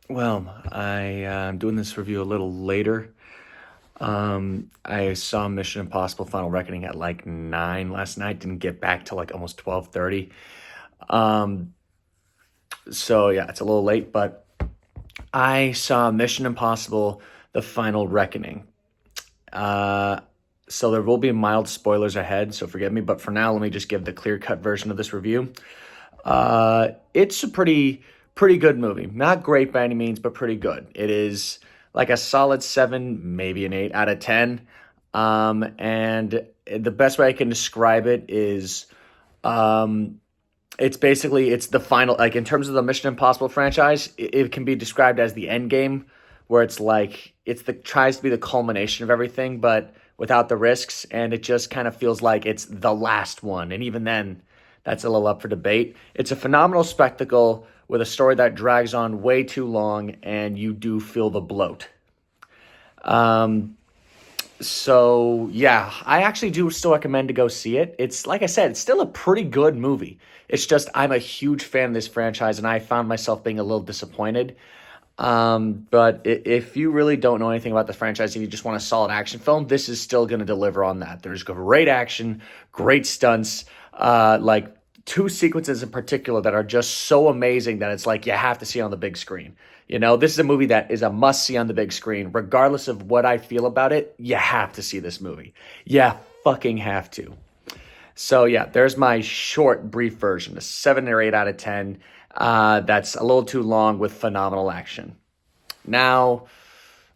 Well, I'm doing this review a little later. I saw Mission Impossible Final Reckoning at like 9 last night, didn't get back till like almost 12:30. Um, so yeah, it's a little late, but I saw Mission Impossible The Final Reckoning. Uh, so there will be mild spoilers ahead, so forgive me, but for now, let me just give the clear-cut version of this review. It's a pretty good movie. Not great by any means, but pretty good. It is like a solid 7, maybe an 8 out of 10. And the best way I can describe it is um, it's the final, like in terms of the Mission Impossible franchise, it can be described as the end game, where it's like it's the tries to be the culmination of everything, but without the risks, and it just kind of feels like it's the last one. And even then, that's a little up for debate. It's a phenomenal spectacle with a story that drags on way too long, and you do feel the bloat. Um, so yeah, I actually do still recommend to go see it. It's like I said, it's still a pretty good movie. It's just I'm a huge fan of this franchise, and I found myself being a little disappointed. But if you really don't know anything about the franchise and you just want a solid action film, this is still going to deliver on that. There's great action, great stunts, like two sequences in particular that are just so amazing that it's like you have to see it on the big screen. This is a movie that is a must see on the big screen, regardless of what I feel about it. You have to see this movie. Yeah, fucking have to. So yeah, there's my short, brief version, a 7 or 8 out of 10. That's a little too long with phenomenal action. Now,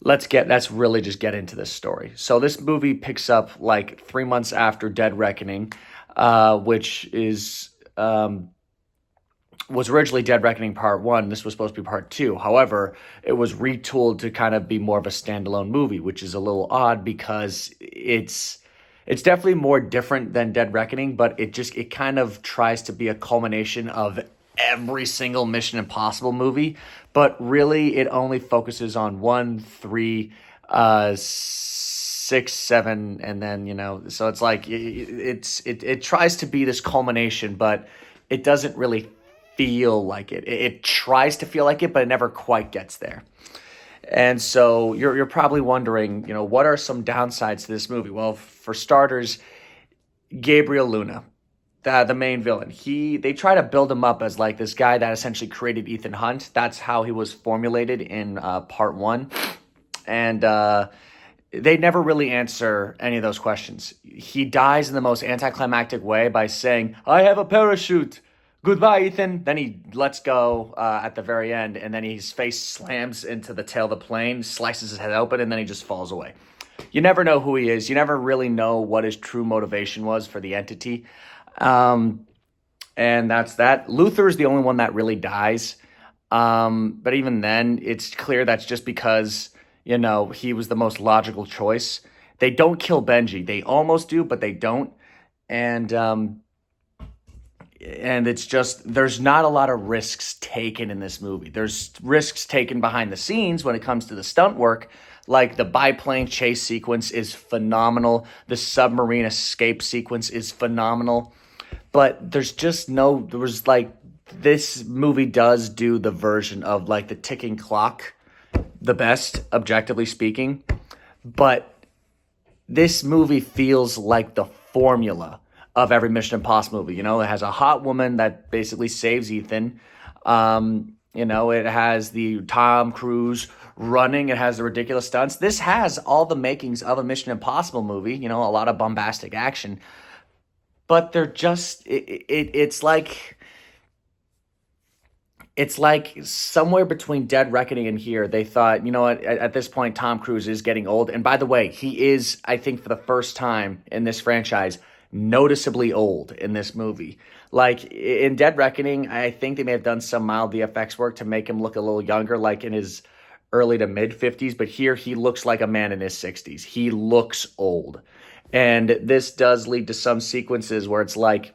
let's really just get into this story. So this movie picks up like 3 months after Dead Reckoning, which is was originally Dead Reckoning Part 1. This was supposed to be Part 2. However, it was retooled to kind of be more of a standalone movie, which is a little odd because it's definitely more different than Dead Reckoning, but it kind of tries to be a culmination of every single Mission Impossible movie, but really it only focuses on 1, 3, 6, 7, and then so it's like it tries to be this culmination, but it doesn't really feel like it. It tries to feel like it, but it never quite gets there. And so you're probably wondering, what are some downsides to this movie? Well, for starters, Gabriel Luna, the main villain, they try to build him up as like this guy that essentially created Ethan Hunt. That's how he was formulated in Part 1. And they never really answer any of those questions. He dies in the most anticlimactic way by saying, "I have a parachute. Goodbye, Ethan." Then he lets go at the very end, and then his face slams into the tail of the plane, slices his head open, and then he just falls away. You never know who he is. You never really know what his true motivation was for the entity. Um, and that's that. Luther is the only one that really dies. But even then, it's clear that's just because, he was the most logical choice. They don't kill Benji. They almost do, but they don't. And and it's just there's not a lot of risks taken in this movie. There's risks taken behind the scenes when it comes to the stunt work, like the biplane chase sequence is phenomenal. The submarine escape sequence is phenomenal. But there was like, this movie does do the version of like the ticking clock the best, objectively speaking. But this movie feels like the formula of every Mission Impossible movie. It has a hot woman that basically saves Ethan. It has the Tom Cruise running. It has the ridiculous stunts. This has all the makings of a Mission Impossible movie. A lot of bombastic action, but they're just it's like somewhere between Dead Reckoning and here, they thought, you know what, at this point, Tom Cruise is getting old. And by the way, he is, I think, for the first time in this franchise, noticeably old in this movie. Like in Dead Reckoning, I think they may have done some mild VFX work to make him look a little younger, like in his early to mid 50s. But here, he looks like a man in his 60s. He looks old. And this does lead to some sequences where it's like,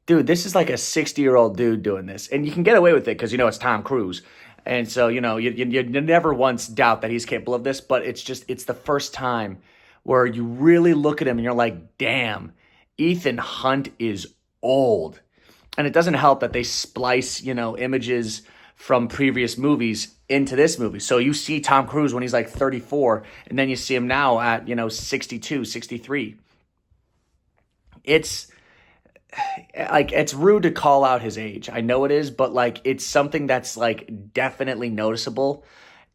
dude, this is like a 60-year-old dude doing this. And you can get away with it because, it's Tom Cruise. And so, you never once doubt that he's capable of this, but it's the first time where you really look at him and you're like, damn, Ethan Hunt is old. And it doesn't help that they splice, images from previous movies into this movie. So you see Tom Cruise when he's like 34, and then you see him now at, 62, 63. It's like, it's rude to call out his age. I know it is, but like, it's something that's like definitely noticeable.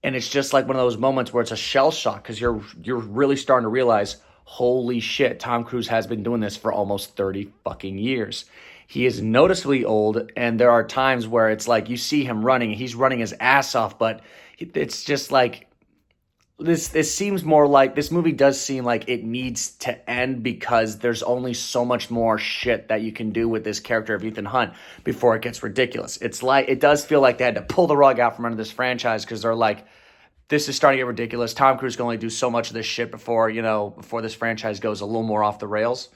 And it's just like one of those moments where it's a shell shock, because you're really starting to realize, holy shit, Tom Cruise has been doing this for almost 30 fucking years. He is noticeably old, and there are times where it's like you see him running, he's running his ass off, but it's just like this seems more like, this movie does seem like it needs to end, because there's only so much more shit that you can do with this character of Ethan Hunt before it gets ridiculous. It's like, it does feel like they had to pull the rug out from under this franchise, because they're like, this is starting to get ridiculous. Tom Cruise can only do so much of this shit before this franchise goes a little more off the rails.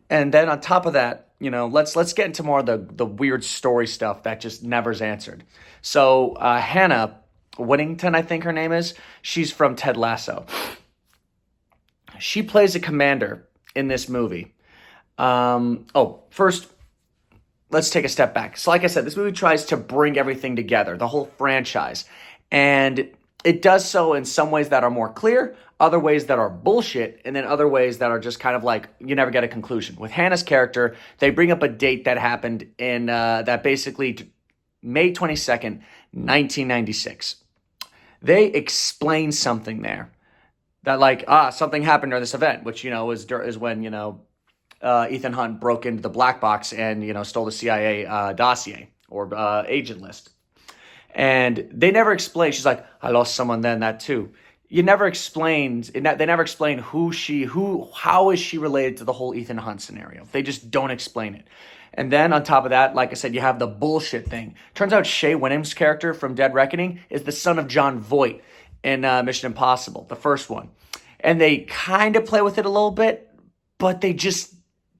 And then on top of that, let's get into more of the weird story stuff that just never's answered. So Hannah Whittington, I think her name is, she's from Ted Lasso. She plays a commander in this movie. First, let's take a step back. So like I said, this movie tries to bring everything together, the whole franchise. And it does so in some ways that are more clear, other ways that are bullshit, and then other ways that are just kind of like, you never get a conclusion. With Hannah's character, they bring up a date that happened in that basically May 22nd, 1996. They explain something there that like, something happened during this event, which, is when, Ethan Hunt broke into the black box and, stole the CIA dossier or agent list. And they never explained. She's like, I lost someone then, that too. They never explained how is she related to the whole Ethan Hunt scenario. They just don't explain it. And then on top of that, like I said, you have the bullshit thing. Turns out Shea Winham's character from Dead Reckoning is the son of John Voight in Mission Impossible, the first one. And they kind of play with it a little bit, but they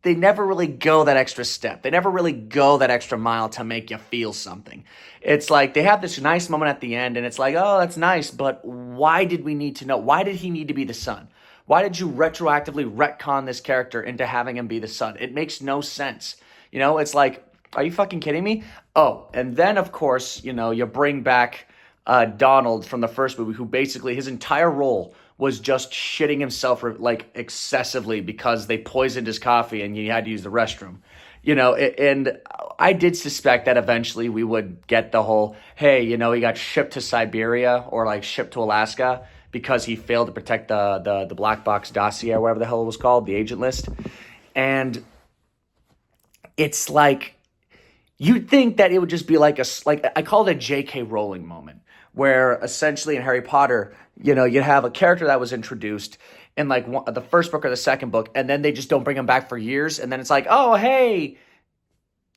never really go that extra step. They never really go that extra mile to make you feel something. It's like they have this nice moment at the end, and it's like, oh, that's nice, but why did we need to know? Why did he need to be the son? Why did you retroactively retcon this character into having him be the son? It makes no sense. It's like, are you fucking kidding me? Oh, and then, of course, you bring back Donald from the first movie, who basically, his entire role was just shitting himself like excessively because they poisoned his coffee and he had to use the restroom. And I did suspect that eventually we would get the whole, hey, he got shipped to Siberia or like shipped to Alaska because he failed to protect the black box dossier, or whatever the hell it was called, the agent list. And it's like, you'd think that it would just be like I call it a J.K. Rowling moment, where essentially in Harry Potter, you have a character that was introduced in like the first book or the second book, and then they just don't bring him back for years. And then it's like, oh, hey,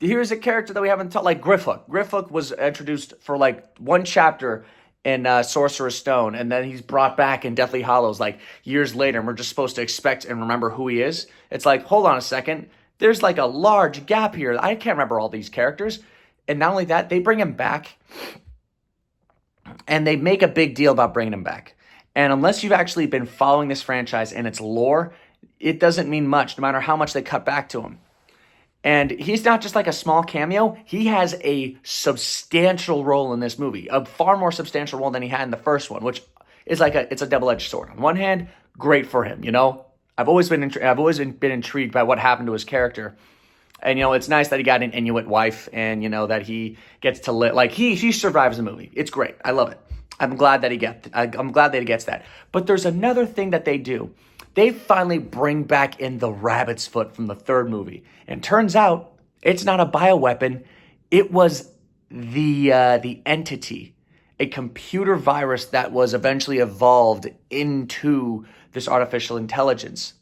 here's a character that we haven't taught, like Grifhook. Grifhook was introduced for like one chapter in Sorcerer's Stone, and then he's brought back in Deathly Hallows like years later, and we're just supposed to expect and remember who he is. It's like, hold on a second. There's like a large gap here. I can't remember all these characters. And not only that, they bring him back, and they make a big deal about bringing him back. And unless you've actually been following this franchise and its lore, it doesn't mean much, no matter how much they cut back to him. And he's not just like a small cameo. He has a substantial role in this movie, a far more substantial role than he had in the first one, which is like it's a double-edged sword. On one hand, great for him, I've always been intrigued by what happened to his character. And, it's nice that he got an Inuit wife and, that he gets to live. Like, he survives the movie. It's great. I love it. I'm glad that he gets that. But there's another thing that they do. They finally bring back in the rabbit's foot from the third movie. And turns out it's not a bioweapon. It was the entity, a computer virus that was eventually evolved into this artificial intelligence.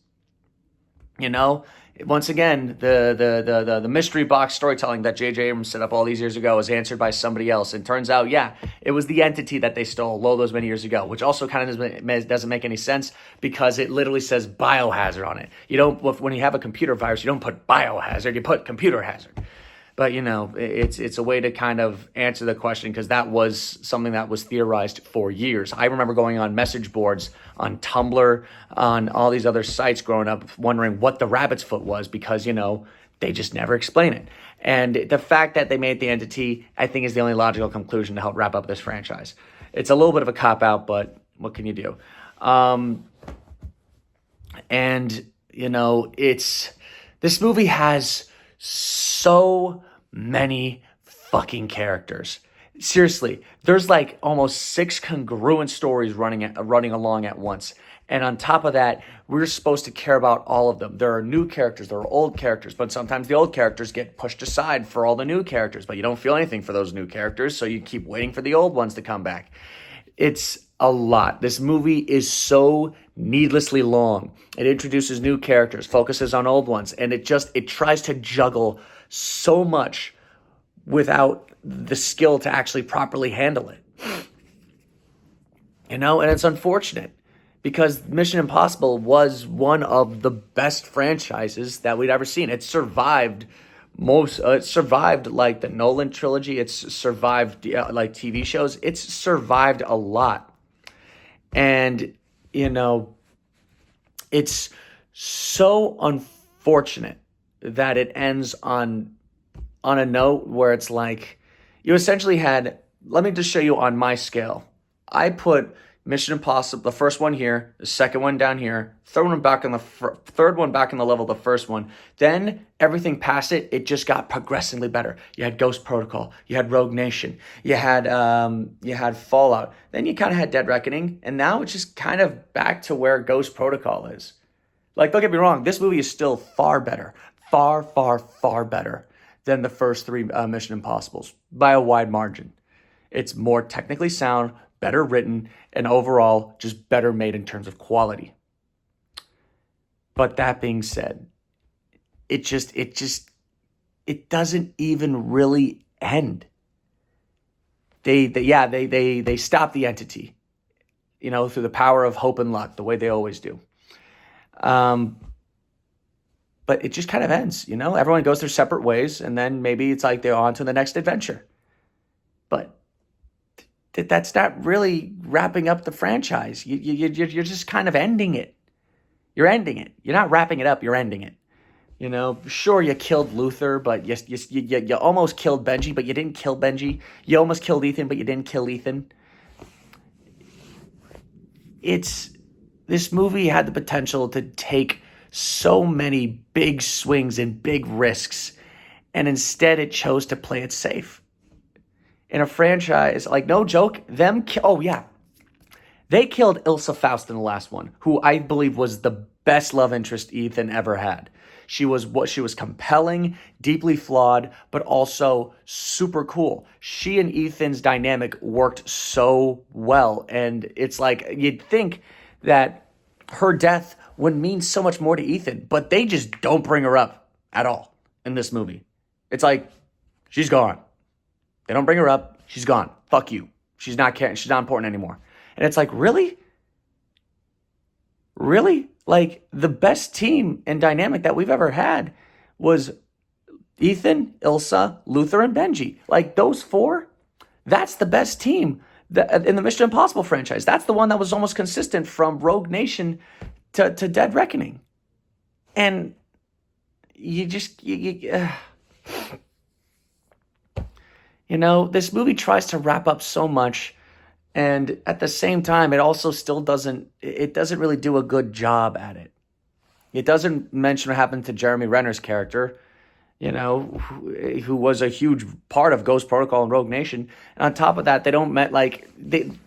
Once again, the mystery box storytelling that J.J. Abrams set up all these years ago was answered by somebody else. And turns out, yeah, it was the entity that they stole all those many years ago, which also kind of doesn't make any sense because it literally says biohazard on it. When you have a computer virus, you don't put biohazard, you put computer hazard. But, it's a way to kind of answer the question, because that was something that was theorized for years. I remember going on message boards on Tumblr, on all these other sites growing up, wondering what the rabbit's foot was, because, they just never explain it. And the fact that they made the entity, I think, is the only logical conclusion to help wrap up this franchise. It's a little bit of a cop-out, but what can you do? And, this movie has so many fucking characters. Seriously, there's like almost 6 congruent stories running along at once. And on top of that, we're supposed to care about all of them. There are new characters, there are old characters, but sometimes the old characters get pushed aside for all the new characters, but you don't feel anything for those new characters, so you keep waiting for the old ones to come back. It's a lot. This movie is so needlessly long. It introduces new characters, focuses on old ones, and it tries to juggle so much without the skill to actually properly handle it. And it's unfortunate because Mission Impossible was one of the best franchises that we'd ever seen. It survived like the Nolan trilogy. It's survived like TV shows. It's survived a lot. And, it's so unfortunate that it ends on a note where it's like, you essentially had, let me just show you on my scale. I put Mission Impossible, the first one here, the second one down here, third one back in the level of the first one. Then everything past it, it just got progressively better. You had Ghost Protocol, you had Rogue Nation, you had Fallout. Then you kind of had Dead Reckoning, and now it's just kind of back to where Ghost Protocol is. Like, don't get me wrong, this movie is still far better, far, far, far better than the first 3 Mission Impossibles by a wide margin. It's more technically sound, better written, and overall just better made in terms of quality. But that being said, it doesn't even really end. They stop the entity, through the power of hope and luck, the way they always do. But it just kind of ends, Everyone goes their separate ways, and then maybe it's like they're on to the next adventure. But that's not really wrapping up the franchise. You're just kind of ending it. You're ending it. You're not wrapping it up. You're ending it. Sure, you killed Luther, but you almost killed Benji, but you didn't kill Benji. You almost killed Ethan, but you didn't kill Ethan. This movie had the potential to take so many big swings and big risks, and instead it chose to play it safe. In a franchise, like, no joke, they killed Ilsa Faust in the last one, who I believe was the best love interest Ethan ever had. She was compelling, deeply flawed, but also super cool. She and Ethan's dynamic worked so well, and it's like you'd think that her death would mean so much more to Ethan, but they just don't bring her up at all in this movie. It's like, she's gone. They don't bring her up. She's gone. Fuck you. She's not caring. She's not important anymore. And it's like, really? Really? Like, the best team and dynamic that we've ever had was Ethan, Ilsa, Luther, and Benji. Like, those 4, that's the best team in the Mission Impossible franchise. That's the one that was almost consistent from Rogue Nation to Dead Reckoning. And this movie tries to wrap up so much, and at the same time, it also still doesn't really do a good job at it. It doesn't mention what happened to Jeremy Renner's character, who was a huge part of Ghost Protocol and Rogue Nation. And on top of that,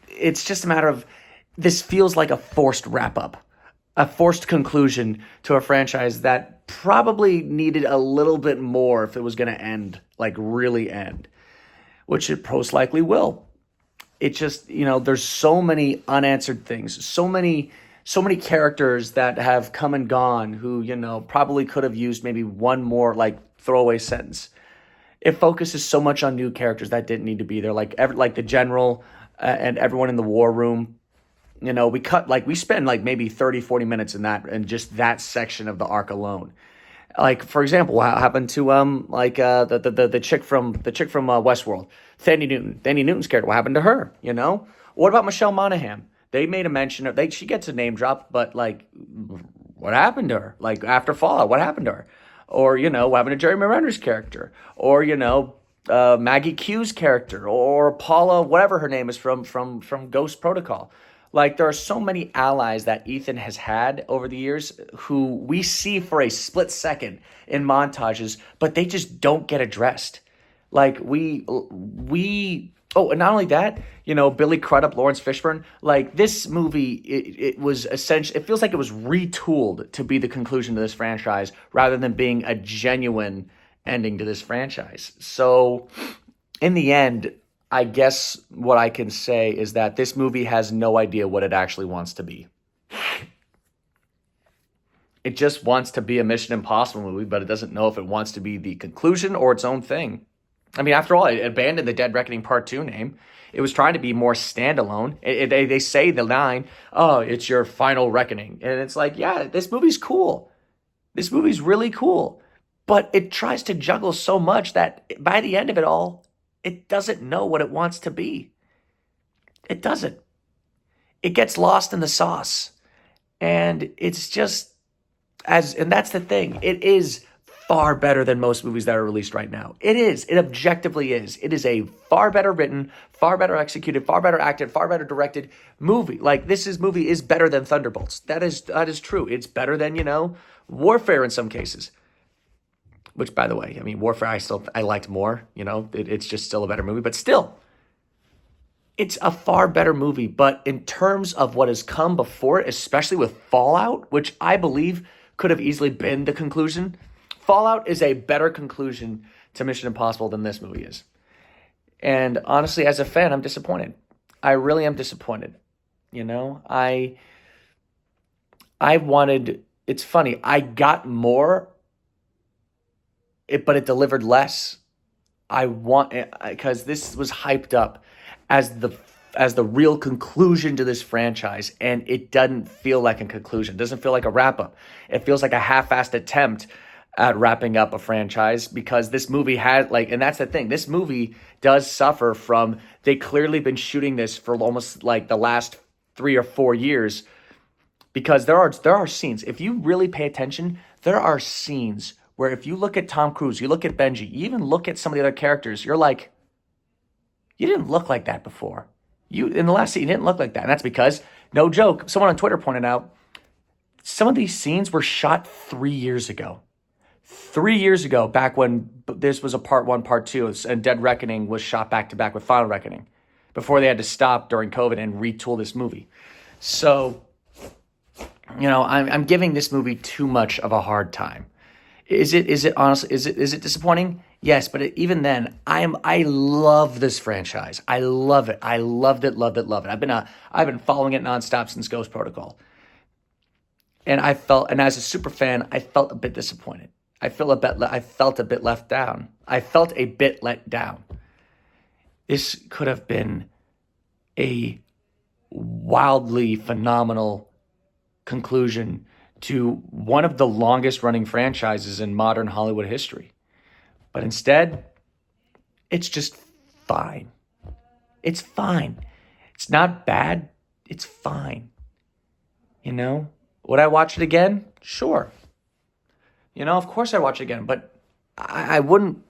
it's just a matter of, this feels like a forced wrap-up, a forced conclusion to a franchise that probably needed a little bit more if it was going to end, like really end, which it most likely will. It just, there's so many unanswered things, so many characters that have come and gone who, probably could have used maybe one more like throwaway sentence. It focuses so much on new characters that didn't need to be there, like the general and everyone in the war room. We spend like maybe 30, 40 minutes in just that section of the arc alone. Like, for example, what happened to the chick from Westworld, Thandie Newton. Thandie Newton's character. What happened to her? What about Michelle Monaghan? They made a mention of she gets a name drop, but like, what happened to her? Like, after Fallout, what happened to her? or, having a Jeremy Renner's character, or, Maggie Q's character, or Paula, whatever her name is from Ghost Protocol. Like, there are so many allies that Ethan has had over the years who we see for a split second in montages, but they just don't get addressed. Like, oh, and not only that, Billy Crudup, Lawrence Fishburne, like, this movie, it was essentially, it feels like it was retooled to be the conclusion to this franchise rather than being a genuine ending to this franchise. So, in the end, I guess what I can say is that this movie has no idea what it actually wants to be. It just wants to be a Mission Impossible movie, but it doesn't know if it wants to be the conclusion or its own thing. I mean, after all, it abandoned the Dead Reckoning Part 2 name. It was trying to be more standalone. They say the line, oh, it's your final reckoning. And it's like, yeah, this movie's cool. This movie's really cool. But it tries to juggle so much that by the end of it all, it doesn't know what it wants to be. It doesn't. It gets lost in the sauce. And it's just, and that's the thing. It is far better than most movies that are released right now. It is. It objectively is. It is a far better written, far better executed, far better acted, far better directed movie. Like, movie is better than Thunderbolts. That is true. It's better than, Warfare in some cases. Which, by the way, I mean, Warfare I liked more. It's just still a better movie. But still, it's a far better movie. But in terms of what has come before it, especially with Fallout, which I believe could have easily been the conclusion, Fallout is a better conclusion to Mission Impossible than this movie is. And honestly, as a fan, I'm disappointed. I really am disappointed. I wanted, it's funny, I got more, but it delivered less. Because this was hyped up as the real conclusion to this franchise, and it doesn't feel like a conclusion. It doesn't feel like a wrap-up. It feels like a half-assed attempt at wrapping up a franchise, because this movie had, and that's the thing, this movie does suffer from, they clearly been shooting this for almost like the last 3 or 4 years, because there are scenes, if you really pay attention, there are scenes where if you look at Tom Cruise, you look at Benji, you even look at some of the other characters, you're like, you didn't look like that before. In the last scene, you didn't look like that. And that's because, no joke, someone on Twitter pointed out, some of these scenes were shot 3 years ago. 3 years ago, back when this was a part 1, part 2, and Dead Reckoning was shot back to back with Final Reckoning, before they had to stop during COVID and retool this movie. So, I'm giving this movie too much of a hard time. Is it honestly, is it disappointing? Yes, but even then, I love this franchise. I love it. I loved it. I've been following it nonstop since Ghost Protocol. And as a super fan, I felt a bit disappointed. I felt a bit left down. I felt a bit let down. This could have been a wildly phenomenal conclusion to one of the longest running franchises in modern Hollywood history. But instead, it's just fine. It's fine. It's not bad. It's fine. Would I watch it again? Sure. Of course I'd watch it again, but I wouldn't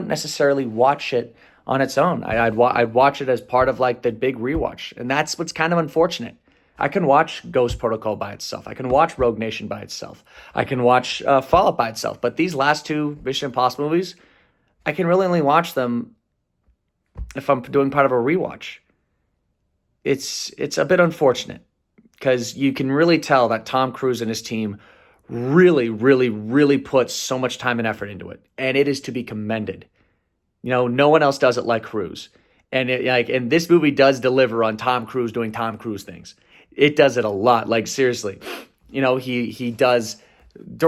necessarily watch it on its own. I'd watch it as part of like the big rewatch. And that's what's kind of unfortunate. I can watch Ghost Protocol by itself. I can watch Rogue Nation by itself. I can watch Fallout by itself. But these last 2 Mission Impossible movies, I can really only watch them if I'm doing part of a rewatch. It's a bit unfortunate, because you can really tell that Tom Cruise and his team really, really, really put so much time and effort into it. And it is to be commended. No one else does it like Cruise. And and this movie does deliver on Tom Cruise doing Tom Cruise things. It does it a lot. Like, seriously, he does.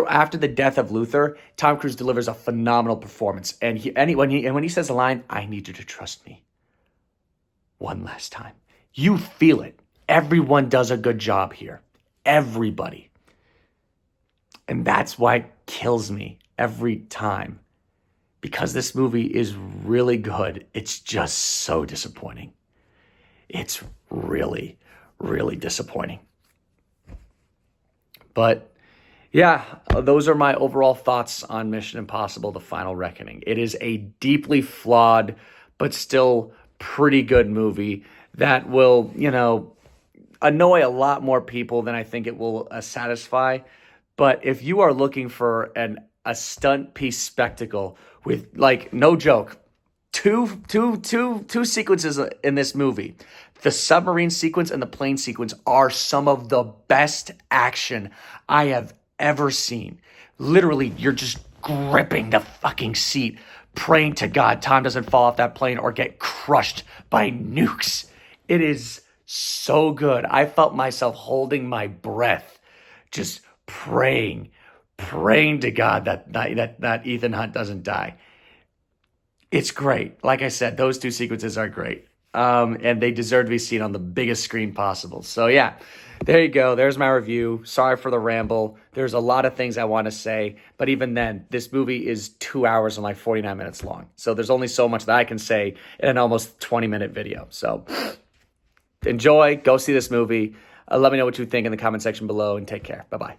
After the death of Luther, Tom Cruise delivers a phenomenal performance. And when he says the line, "I need you to trust me one last time," you feel it. Everyone does a good job here. Everybody. And that's why it kills me every time. Because this movie is really good. It's just so disappointing. It's really, really disappointing. But Yeah, those are my overall thoughts on Mission Impossible: The Final Reckoning. It is a deeply flawed, but still pretty good movie that will, annoy a lot more people than I think it will satisfy. But if you are looking for a stunt piece spectacle with, like, no joke, two sequences in this movie, the submarine sequence and the plane sequence, are some of the best action I have ever seen. Literally, you're just gripping the fucking seat, praying to God Tom doesn't fall off that plane or get crushed by nukes. It is so good. I felt myself holding my breath, just praying to God that Ethan Hunt doesn't die. It's great. Like I said, those two sequences are great. And they deserve to be seen on the biggest screen possible. So yeah, there you go. There's my review. Sorry for the ramble. There's a lot of things I want to say, but even then, this movie is 2 hours and like 49 minutes long. So there's only so much that I can say in an almost 20-minute video. So enjoy, go see this movie. Let me know what you think in the comment section below, and take care. Bye-bye.